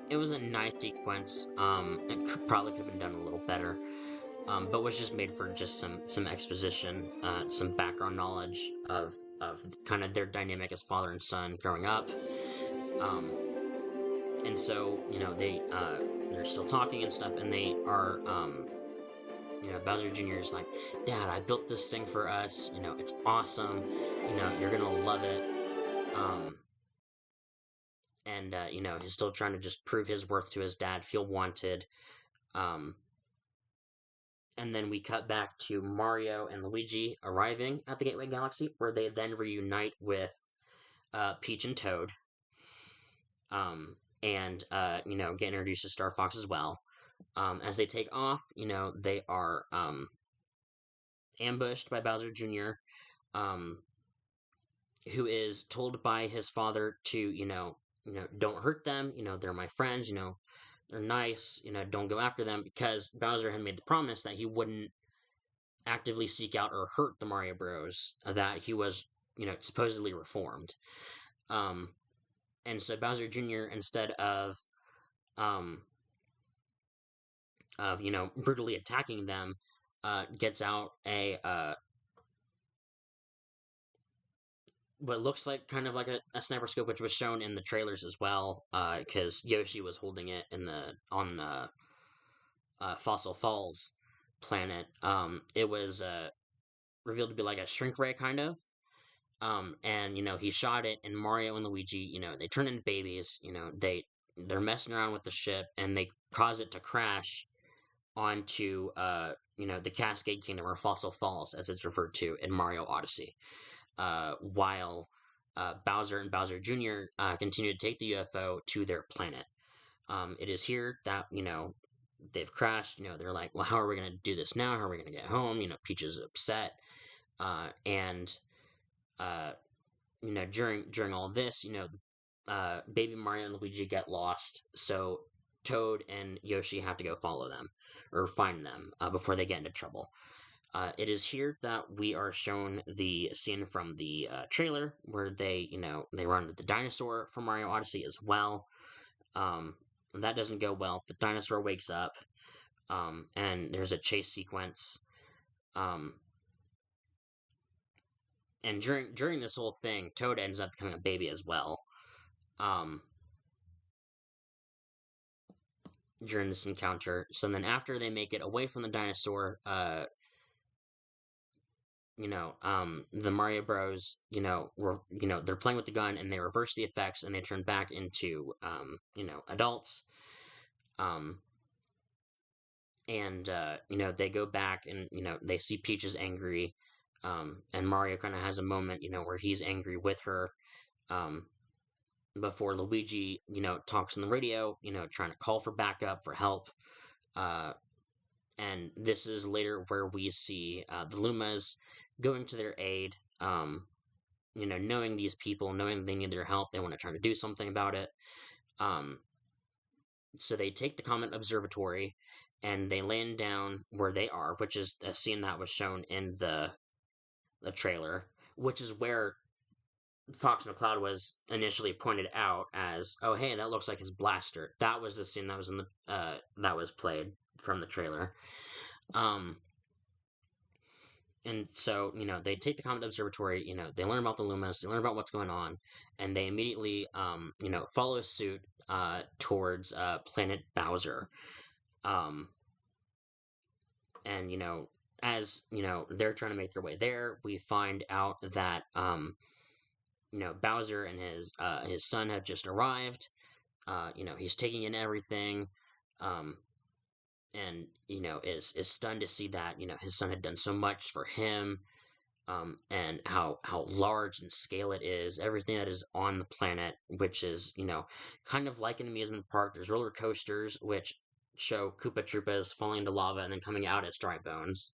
it was a nice sequence. It probably could have been done a little better, but was just made for just some exposition, some background knowledge of kind of their dynamic as father and son growing up. And so, they're still talking and stuff, and they are, Bowser Jr. is like, Dad, I built this thing for us, it's awesome, you're gonna love it, and, he's still trying to just prove his worth to his dad, feel wanted, and then we cut back to Mario and Luigi arriving at the Gateway Galaxy, where they then reunite with Peach and Toad, and get introduced to Star Fox as well. As they take off, they are ambushed by Bowser Jr., who is told by his father to, don't hurt them. They're my friends. They're nice. Don't go after them, because Bowser had made the promise that he wouldn't actively seek out or hurt the Mario Bros. That he was, supposedly reformed. Um, and so Bowser Jr., instead um, of brutally attacking them, gets out a what looks like kind of like a sniper scope, which was shown in the trailers as well, because Yoshi was holding it on the Fossil Falls planet. It was revealed to be like a shrink ray, kind of. And he shot it, and Mario and Luigi, they turn into babies. They're messing around with the ship, and they cause it to crash onto the Cascade Kingdom, or Fossil Falls, as it's referred to in Mario Odyssey. While Bowser and Bowser Jr. Continue to take the UFO to their planet. It is here that they've crashed. They're like, well, how are we going to do this now? How are we going to get home? Peach is upset, and during all this, Baby Mario and Luigi get lost, so Toad and Yoshi have to go follow them or find them before they get into trouble. It is here that we are shown the scene from the trailer where they run into the dinosaur from Mario Odyssey as well. That doesn't go well. The dinosaur wakes up, and there's a chase sequence. And during this whole thing, Toad ends up becoming a baby as well. During this encounter, so then after they make it away from the dinosaur, the Mario Bros, they're playing with the gun, and they reverse the effects, and they turn back into, adults. And they go back, and they see Peach is angry, and Mario kind of has a moment, where he's angry with her, before Luigi, talks on the radio, trying to call for backup, for help. And this is later where we see the Lumas going to their aid, knowing these people, knowing they need their help, they want to try to do something about it. So they take the Comet Observatory, and they land down where they are, which is a scene that was shown in the trailer, which is where Fox McCloud was initially pointed out as, oh hey, that looks like his blaster. That was the scene that was in the that was played from the trailer. And so, they take the Comet Observatory, they learn about the Lumas, they learn about what's going on, and they immediately, follow suit towards Planet Bowser. And, as, they're trying to make their way there, we find out that, Bowser and his son have just arrived. He's taking in everything. And is stunned to see that his son had done so much for him, and how large in scale it is, everything that is on the planet, which is kind of like an amusement park. There's roller coasters which show Koopa Troopas falling into lava and then coming out as dry bones,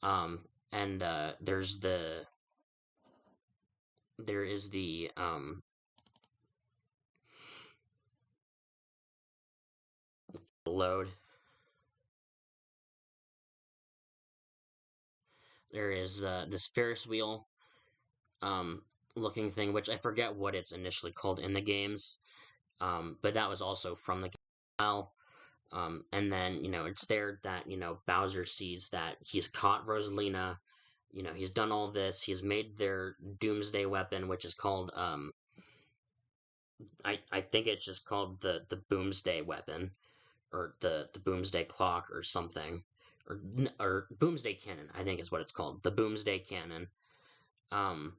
and there is the load. There is this Ferris wheel looking thing, which I forget what it's initially called in the games, but that was also from the game as well. And then, it's there that, Bowser sees that he's caught Rosalina, he's done all this, he's made their doomsday weapon, which is called, I think it's just called the Boomsday weapon, or the Boomsday clock, or something. Or Boomsday Cannon, I think is what it's called. The Boomsday Cannon. And,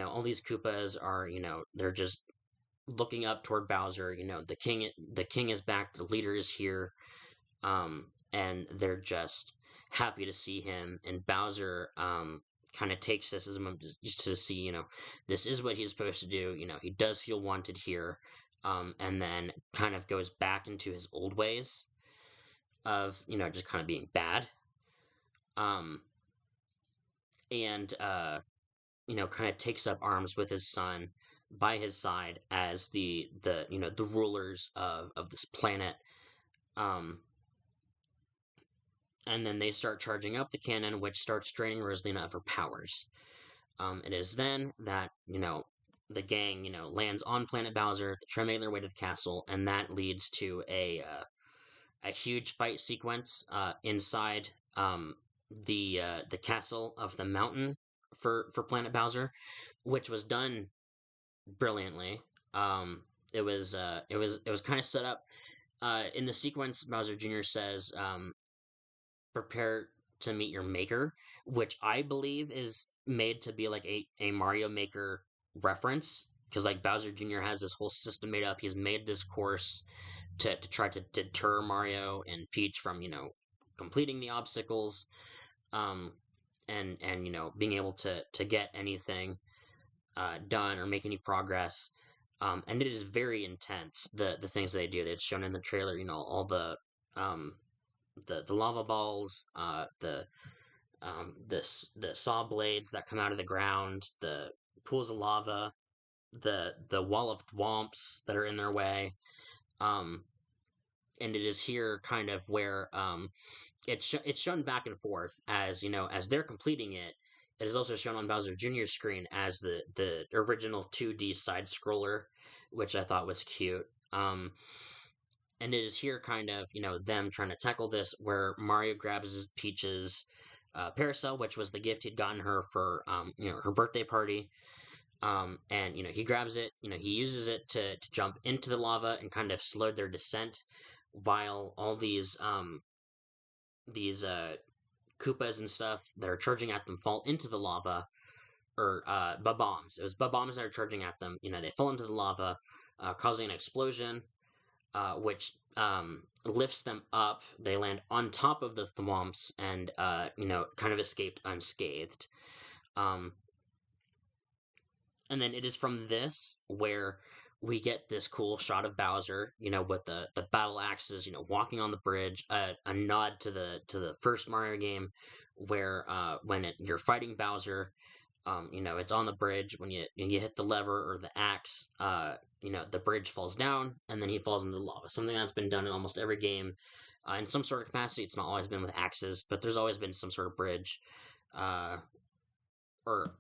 all these Koopas are, they're just looking up toward Bowser. The king is back, the leader is here. And they're just happy to see him. And Bowser, kind of takes this as a moment just to see, this is what he's supposed to do. He does feel wanted here. And then kind of goes back into his old ways of, just kind of being bad. And kind of takes up arms with his son by his side as the rulers of this planet. Um, and then they start charging up the cannon, which starts draining Rosalina of her powers. It is then that the gang lands on Planet Bowser. They try making their way to the castle, and that leads to a huge fight sequence inside the castle of the mountain for Planet Bowser, which was done brilliantly. Um, it was kind of set up in the sequence. Bowser Jr. says, "Prepare to meet your maker," which I believe is made to be like a Mario Maker reference. Because like Bowser Jr. has this whole system made up. He's made this course to try to deter Mario and Peach from completing the obstacles, um, and being able to get anything done or make any progress. And it is very intense. The things they do. It's shown in the trailer. All um, the lava balls, the saw blades that come out of the ground, the pools of lava, the wall of thwomps that are in their way. Um, and it is here kind of where it's shown back and forth as they're completing it. It is also shown on Bowser Jr.'s screen as the original 2D side scroller, which I thought was cute. And it is here kind of them trying to tackle this, where Mario grabs Peach's parasol, which was the gift he'd gotten her for her birthday party. And he grabs it. He uses it to jump into the lava and kind of slow their descent, while all these Koopas and stuff that are charging at them fall into the lava, or bombs. It was bombs that are charging at them. They fall into the lava, causing an explosion, which lifts them up. They land on top of the thwomps and kind of escaped unscathed. Um, and then it is from this where we get this cool shot of Bowser, with the battle axes, walking on the bridge. A nod to the first Mario game, where when you're fighting Bowser, it's on the bridge. When you hit the lever or the axe, the bridge falls down, and then he falls into the lava. Something that's been done in almost every game, in some sort of capacity. It's not always been with axes, but there's always been some sort of bridge, uh, or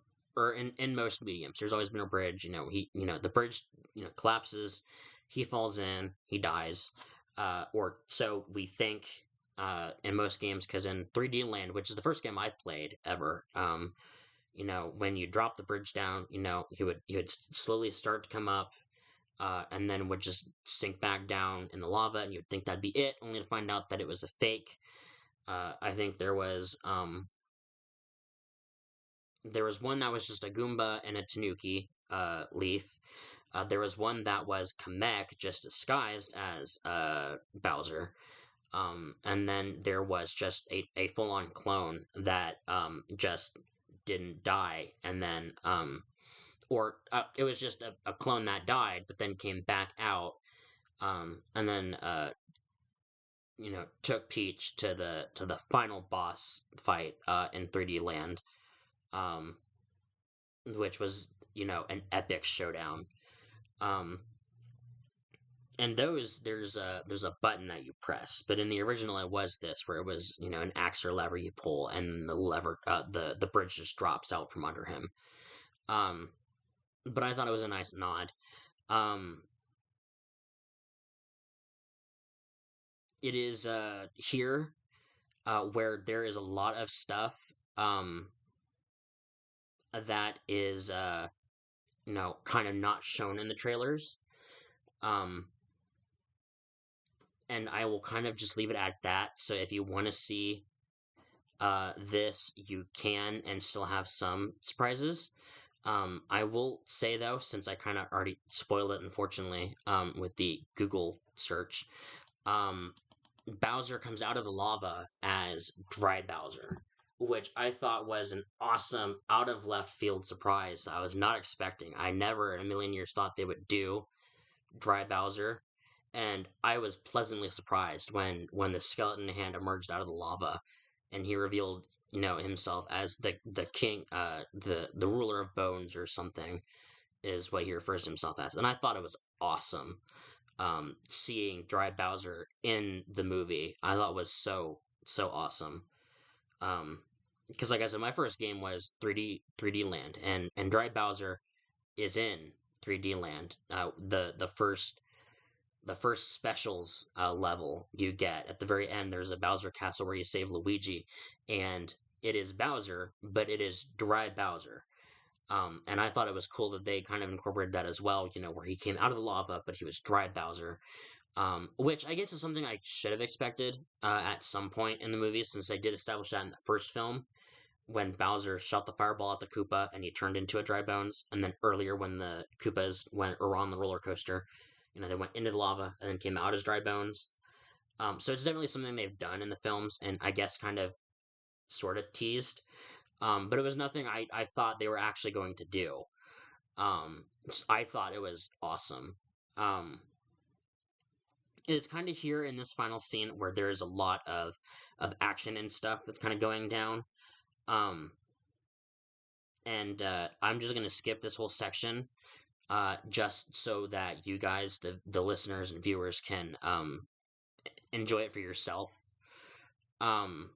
in most mediums, there's always been a bridge. The bridge collapses, he falls in, he dies, or so we think. In most games, because in 3D Land, which is the first game I've played ever, when you drop the bridge down, he would slowly start to come up, and then would just sink back down in the lava, and you'd think that'd be it, only to find out that it was a fake. I think there was one that was just a Goomba and a Tanuki leaf. There was one that was Kamek, just disguised as Bowser. And then there was just a full-on clone that just didn't die, and then or it was just a clone that died but then came back out, and then took Peach to the final boss fight in 3D Land, um, which was an epic showdown. Um, and there's a button that you press, but in the original it was this, where it was an axe or lever you pull, and the lever the bridge just drops out from under him. Um, but I thought it was a nice nod. Um, it is here where there is a lot of stuff that is kind of not shown in the trailers. Um, and I will kind of just leave it at that. So if you want to see this, you can, and still have some surprises. I will say though, since I kind of already spoiled it, unfortunately, with the Google search, Bowser comes out of the lava as Dry Bowser, which I thought was an awesome out of left field surprise. I was not expecting. I never in a million years thought they would do Dry Bowser, and I was pleasantly surprised when the skeleton hand emerged out of the lava, and he revealed himself as the king, the ruler of bones or something is what he refers to himself as, and I thought it was awesome. Seeing Dry Bowser in the movie, I thought was so awesome. Um, because like I said, my first game was 3D Land, and Dry Bowser is in 3D Land. The first specials level you get at the very end, there's a Bowser Castle where you save Luigi, and it is Bowser, but it is Dry Bowser. And I thought it was cool that they kind of incorporated that as well, where he came out of the lava, but he was Dry Bowser. Which I guess is something I should have expected at some point in the movie, since they did establish that in the first film when Bowser shot the fireball at the Koopa and he turned into a Dry Bones, and then earlier when the Koopas went on the roller coaster, they went into the lava and then came out as Dry Bones. So it's definitely something they've done in the films, and I guess kind of sort of teased. But it was nothing I thought they were actually going to do. I thought it was awesome. It's kind of here in this final scene where there's a lot of action and stuff that's kind of going down. Um, and I'm just gonna skip this whole section, just so that you guys, the listeners and viewers, can enjoy it for yourself. Um,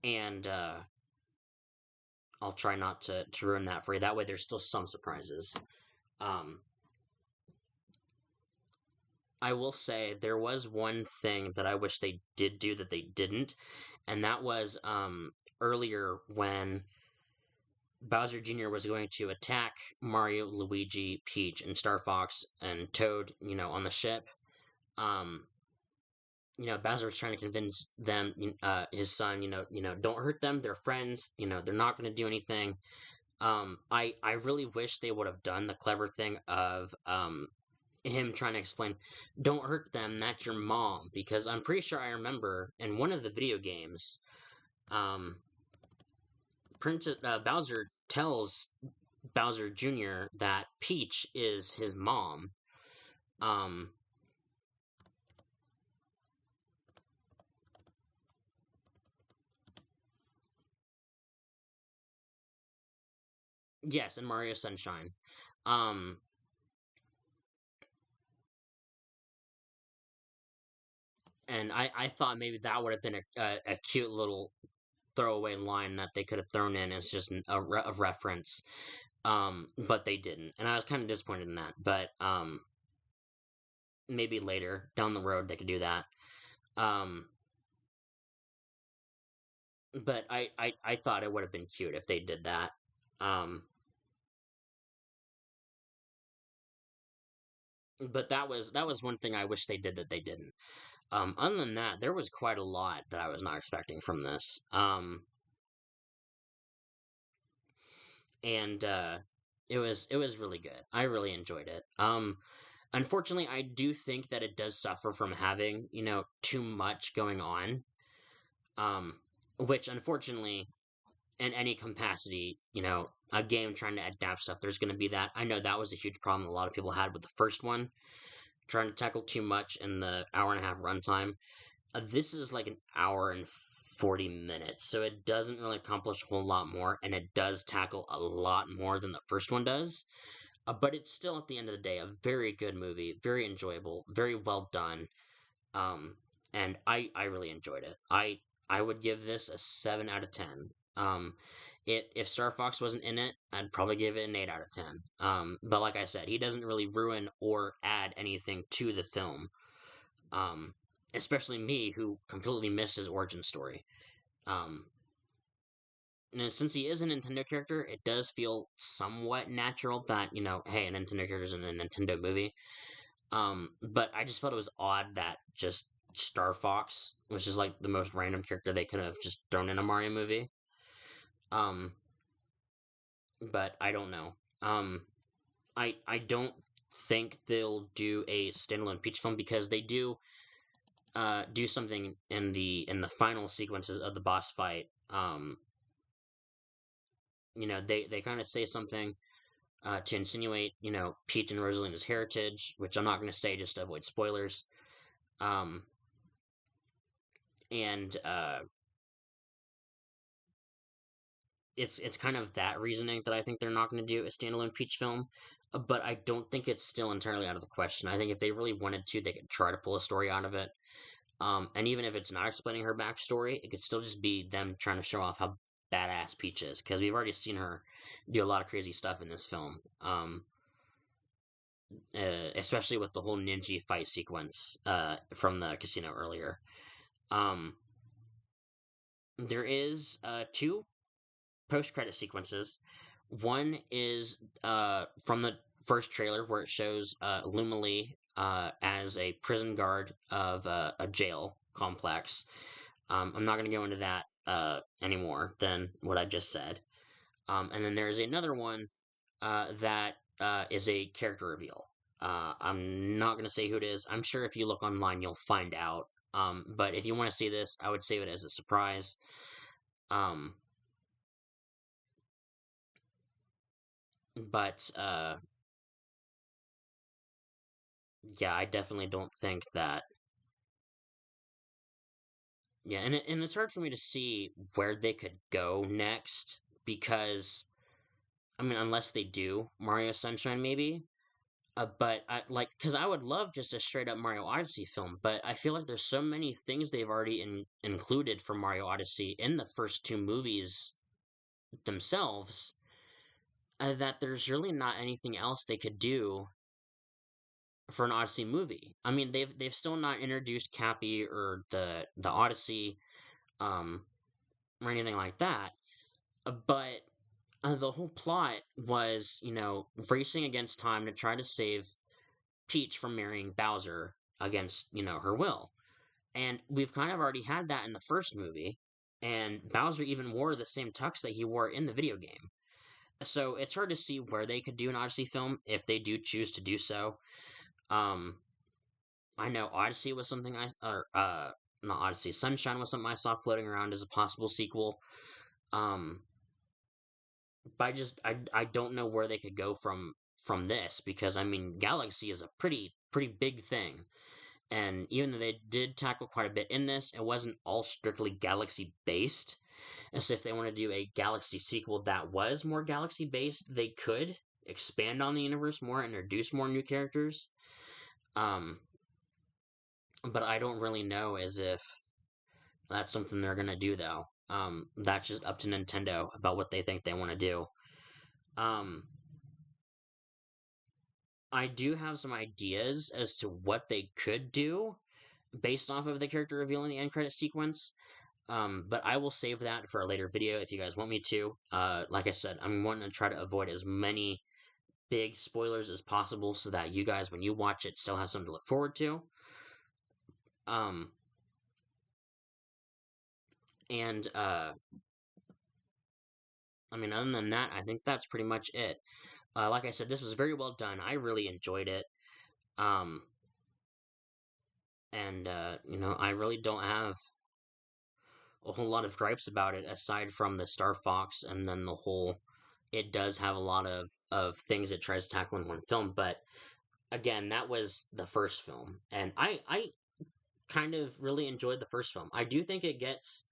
and I'll try not to ruin that for you. That way, there's still some surprises. Um, I will say there was one thing that I wish they did do that they didn't, and that was earlier when Bowser Jr. was going to attack Mario, Luigi, Peach, and Star Fox and Toad, on the ship. Um, Bowser was trying to convince them, his son, don't hurt them. They're friends. They're not going to do anything. I really wish they would have done the clever thing of him trying to explain, don't hurt them. That's your mom, because I'm pretty sure I remember in one of the video games, um, Princess Bowser tells Bowser Jr. that Peach is his mom. Um, yes, in Mario Sunshine. Um, and I thought maybe that would have been a cute little throwaway line that they could have thrown in as just a reference. But they didn't, and I was kind of disappointed in that. But maybe later down the road they could do that. Um, but I thought it would have been cute if they did that. Um, but that was one thing I wish they did that they didn't. Other than that, there was quite a lot that I was not expecting from this. And it was really good. I really enjoyed it. Unfortunately, I do think that it does suffer from having too much going on. Um, which unfortunately, in any capacity, a game trying to adapt stuff, there's going to be that. I know that was a huge problem a lot of people had with the first one, trying to tackle too much in the hour and a half runtime. This is like an hour and 40 minutes, so it doesn't really accomplish a whole lot more, and it does tackle a lot more than the first one does. But it's still, at the end of the day, a very good movie, very enjoyable, very well done. Um, and I really enjoyed it. I would give this a 7 out of 10. If Star Fox wasn't in it, I'd probably give it an 8 out of 10. But like I said, he doesn't really ruin or add anything to the film. Um, Especially me, who completely missed his origin story. Um, and since he is a Nintendo character, it does feel somewhat natural that, hey, a Nintendo character is in a Nintendo movie. But I just felt it was odd that just Star Fox was just like the most random character they could have just thrown in a Mario movie. Um, but I don't know. I don't think they'll do a standalone Peach film, because they do something in the final sequences of the boss fight. They kind of say something to insinuate, Peach and Rosalina's heritage, which I'm not going to say just to avoid spoilers. Um, and it's kind of that reasoning that I think they're not going to do a standalone Peach film. But I don't think it's still entirely out of the question. I think if they really wanted to, they could try to pull a story out of it. And even if it's not explaining her backstory, it could still just be them trying to show off how badass Peach is, because we've already seen her do a lot of crazy stuff in this film. Especially with the whole ninja fight sequence from the casino earlier. Um, there is two post-credit sequences. One is from the first trailer where it shows Luma Lee as a prison guard of a jail complex. I'm not going to go into that anymore than what I just said. And then there's another one that is a character reveal. I'm not going to say who it is. I'm sure if you look online, you'll find out. But if you want to see this, I would save it as a surprise. Um, but yeah, I definitely don't think that. Yeah, and it's hard for me to see where they could go next because I mean, unless they do Mario Sunshine, maybe. But I like because I would love just a straight up Mario Odyssey film, but I feel like there's so many things they've already included from Mario Odyssey in the first two movies themselves that there's really not anything else they could do for an Odyssey movie. I mean, they've still not introduced Cappy or the Odyssey, um, or anything like that. But the whole plot was, racing against time to try to save Peach from marrying Bowser against, her will. And we've kind of already had that in the first movie, and Bowser even wore the same tux that he wore in the video game. So it's hard to see where they could do an Odyssey film if they do choose to do so. Um, I know Odyssey was something or not Odyssey, Sunshine was something I saw floating around as a possible sequel. Um, but I don't know where they could go from this because I mean Galaxy is a pretty big thing. And even though they did tackle quite a bit in this, it wasn't all strictly Galaxy based. And so if they want to do a Galaxy sequel that was more Galaxy based, they could expand on the universe more, introduce more new characters. Um, but I don't really know as if that's something they're gonna do though. That's just up to Nintendo about what they think they want to do. Um, I do have some ideas as to what they could do based off of the character reveal in the end credit sequence. But I will save that for a later video if you guys want me to. Like I said, I'm wanting to try to avoid as many big spoilers as possible so that you guys, when you watch it, still have something to look forward to. Um, and I mean, other than that, I think that's pretty much it. Like I said, this was very well done. I really enjoyed it. Um, and I really don't have a whole lot of gripes about it aside from the Star Fox and then the whole. It does have a lot of things it tries to tackle in one film, but again, that was the first film, and I kind of really enjoyed the first film. I do think it gets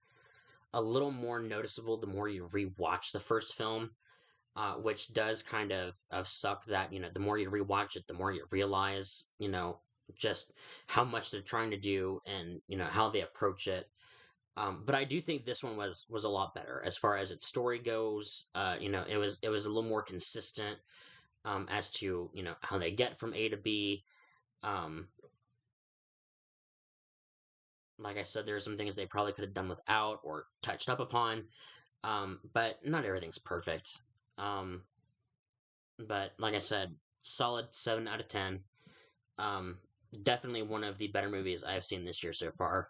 a little more noticeable the more you rewatch the first film, which does kind of suck that the more you rewatch it, the more you realize just how much they're trying to do and how they approach it. But I do think this one was a lot better as far as its story goes. It was a little more consistent as to how they get from A to B. Um, like I said, there are some things they probably could have done without or touched up upon, but not everything's perfect. Um, but like I said, solid 7 out of 10. Um, Definitely one of the better movies I've seen this year so far.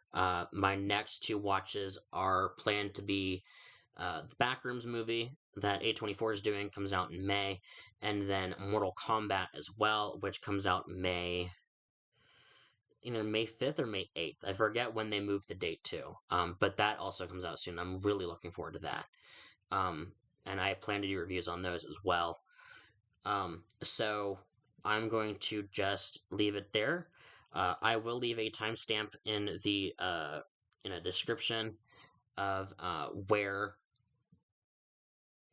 My next two watches are planned to be the Backrooms movie that A24 is doing, comes out in May, and then Mortal Kombat as well, which comes out either May 5th or May 8th. I forget when they moved the date to. But that also comes out soon. I'm really looking forward to that. And I plan to do reviews on those as well. So I'm going to just leave it there. I will leave a timestamp in the in a description of where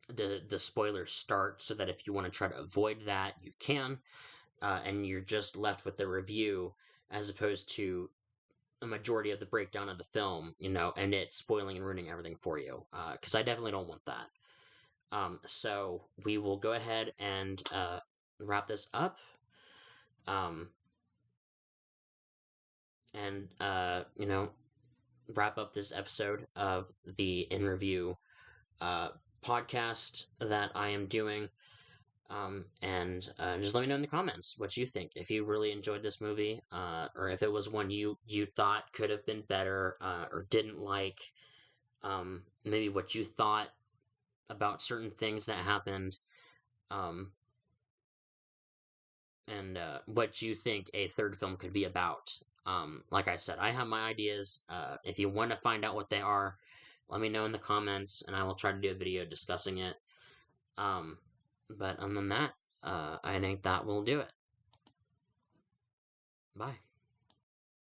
the spoilers start, so that if you want to try to avoid that, you can, and you're just left with the review as opposed to a majority of the breakdown of the film, and it spoiling and ruining everything for you. Because I definitely don't want that. So we will go ahead and wrap this up. Um, and wrap up this episode of the In Review podcast that I am doing. And just let me know in the comments what you think. If you really enjoyed this movie, or if it was one you thought could have been better, or didn't like, maybe what you thought about certain things that happened, um, and what you think a third film could be about. Like I said, I have my ideas. If you want to find out what they are, let me know in the comments, and I will try to do a video discussing it. Um, but other than that, I think that will do it. Bye.